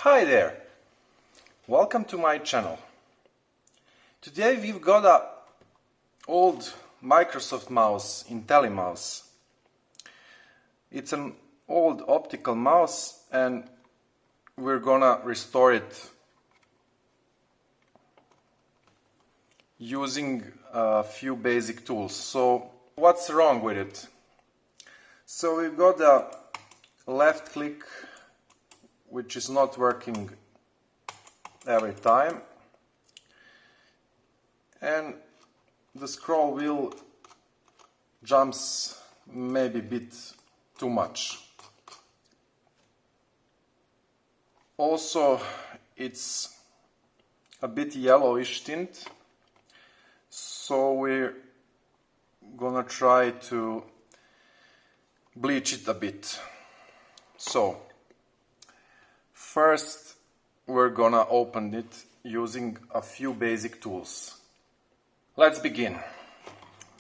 Hi there! Welcome to my channel. Today we've got a old Microsoft mouse, InteliMouse. It's an old optical mouse and we're gonna restore it using a few basic tools. So what's wrong with it? So we've got a left click which is not working every time, and the scroll wheel jumps maybe a bit too much. Also, it's a bit yellowish tint, so we're gonna try to bleach it a bit. So first we're gonna open it using a few basic tools. Let's begin.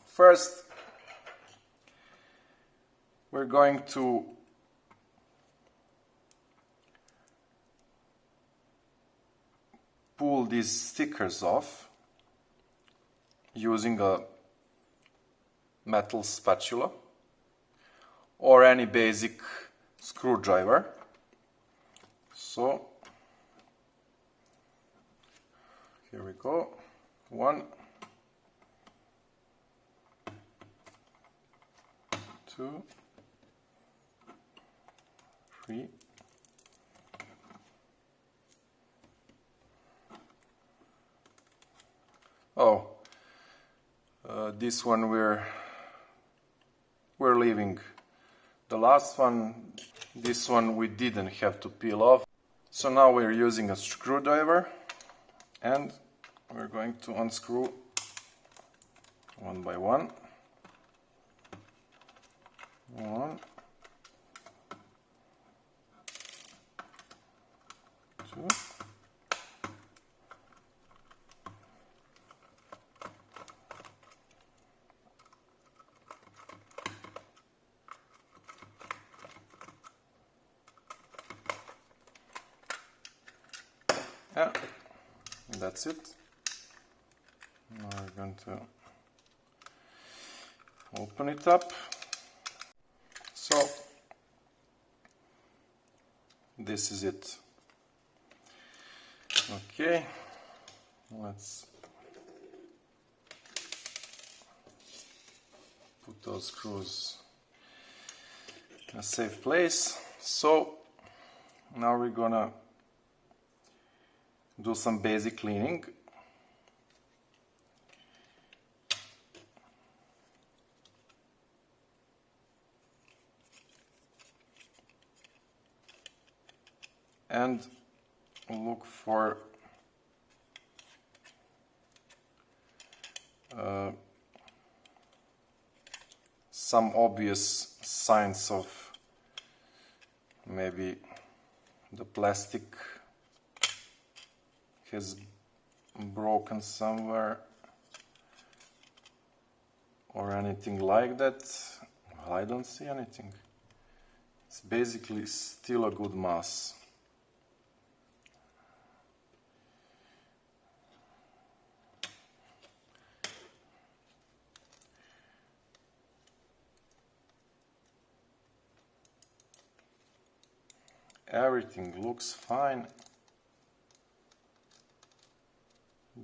First, we're going to pull these stickers off using a metal spatula or any basic screwdriver. So here we go. 1, 2, 3. Oh, this one we're leaving. The last one, this one we didn't have to peel off. So now we're using a screwdriver and we're going to unscrew one by one. 1, 2. Yeah, that's it. Now we're going to open it up. So this is it. Okay, let's put those screws in a safe place. So now we're gonna do some basic cleaning. And look for some obvious signs of maybe the plastic has broken somewhere or anything like that. Well, I don't see anything. It's basically still a good mouse. Everything looks fine.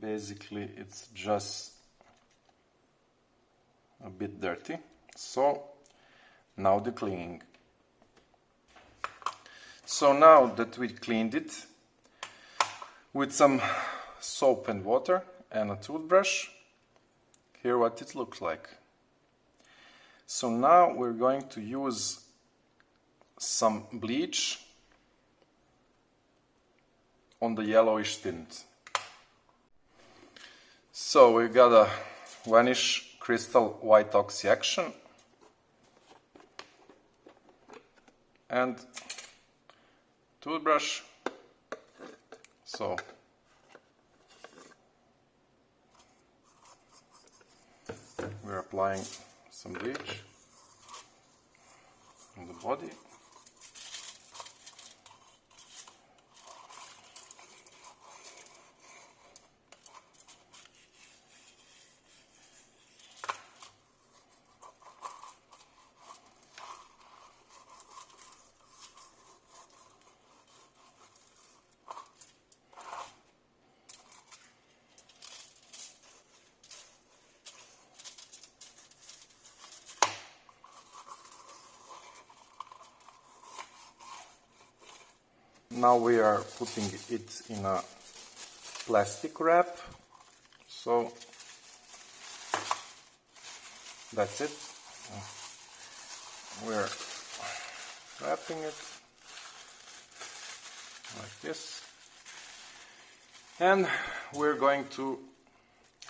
Basically, it's just a bit dirty. So now the cleaning. So now that we cleaned it with some soap and water and a toothbrush, here what it looks like. So now we're going to use some bleach on the yellowish tint. So we got a Vanish Crystal White Oxy Action and toothbrush. So we're applying some bleach on the body. Now we are putting it in a plastic wrap. So that's it. We're wrapping it like this. And we're going to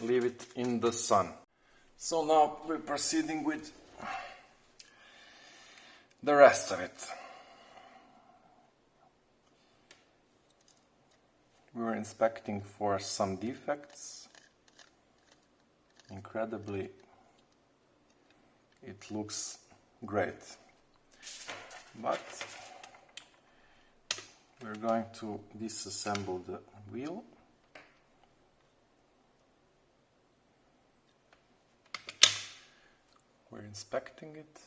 leave it in the sun. So now we're proceeding with the rest of it. We were inspecting for some defects. Incredibly, it looks great. But we're going to disassemble the wheel. We're inspecting it.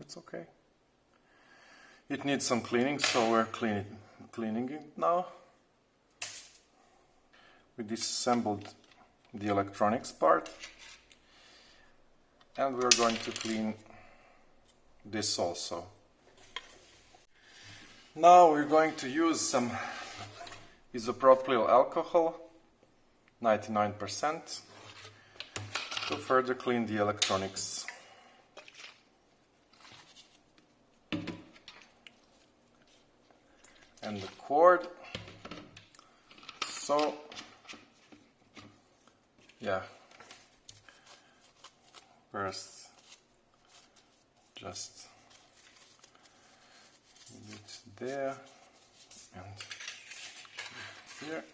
It's okay. It needs some cleaning, so we're cleaning it now. We disassembled the electronics part, and we're going to clean this also. Now we're going to use some isopropyl alcohol, 99%, to further clean the electronics. And the cord. So, yeah, first just it there and here.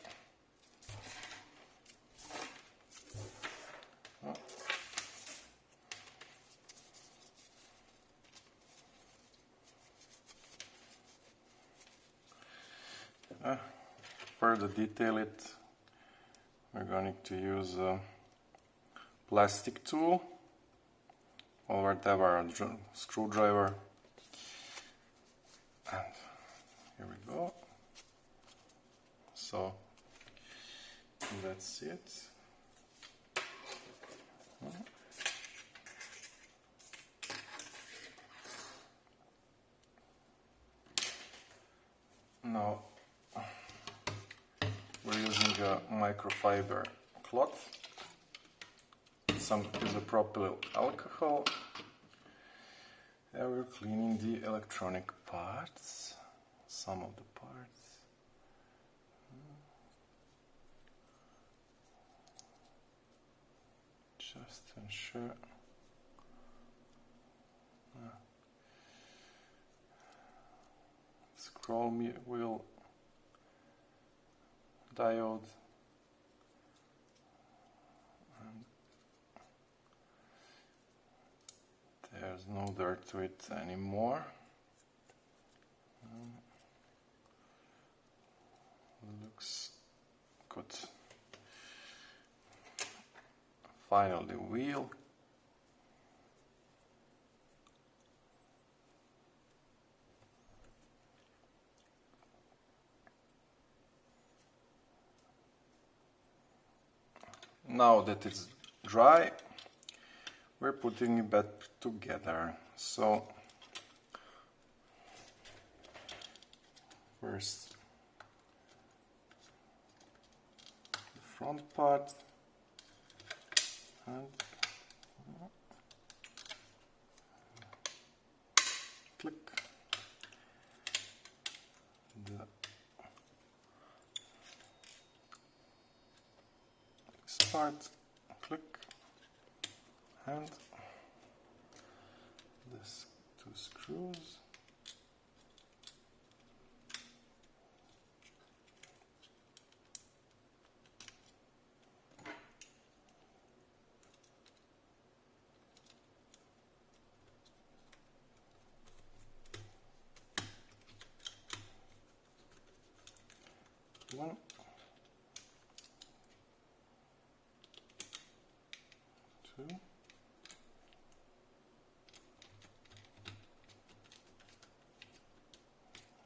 Further detail it, we're going to use a plastic tool or whatever, a screwdriver. And here we go. So that's it. Now we're using a microfiber cloth, some isopropyl alcohol, and we're cleaning the electronic parts, some of the parts. Just to ensure. Scroll wheel diode, and there's no dirt to it anymore. Looks good. Finally, the wheel. Now that it's dry, we're putting it back together. So first the front part, and click the part, click, and this 2 screws. One, two,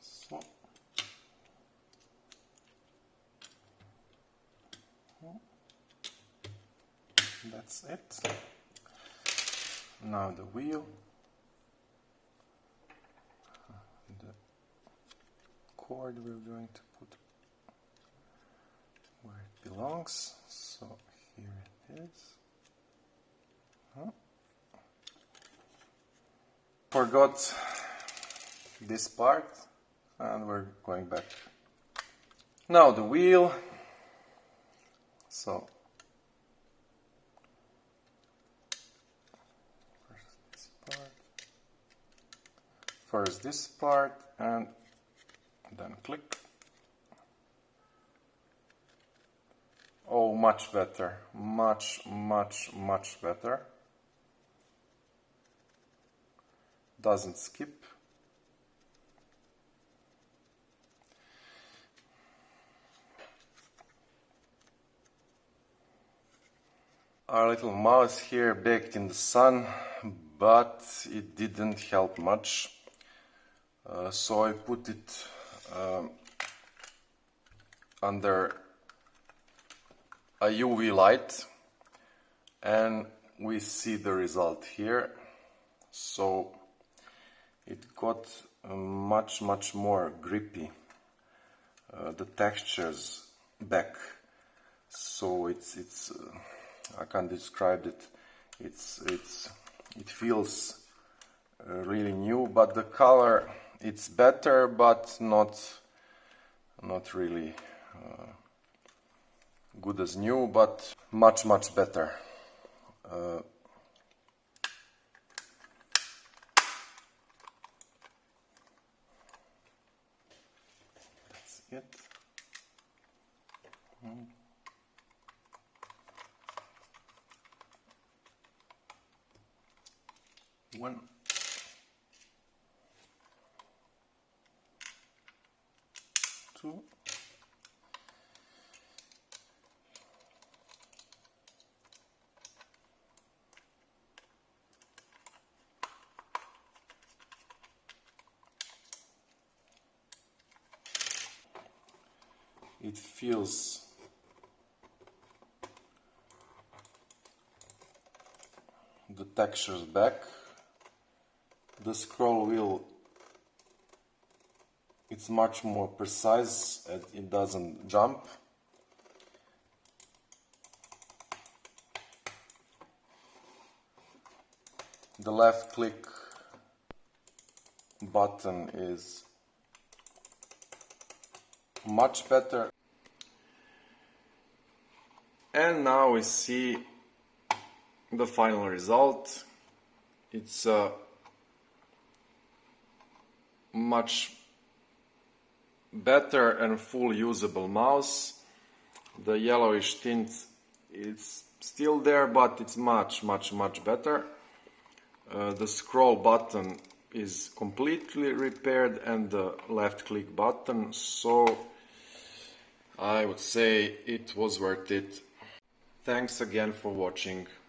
so, that's it. Now the wheel. cord we're going to put where it belongs. So here it is. Forgot this part, and we're going back. Now the wheel. So first this part and then click. Oh, much better, much better. Doesn't skip. Our little mouse here baked in the sun, but it didn't help much. So I put it under a UV light, and we see the result here. So it got much more grippy, the textures back. So it's I can't describe it. It feels really new, but the color it's better, but not really good as new, but much better. That's it. One. Two. It feels the textures back. The scroll wheel, it's much more precise and it doesn't jump. The left click button is much better. And now we see the final result. It's a much better and full usable mouse. The yellowish tint is still there, but it's much better. The scroll button is completely repaired, and the left click button, so I would say it was worth it. Thanks again for watching.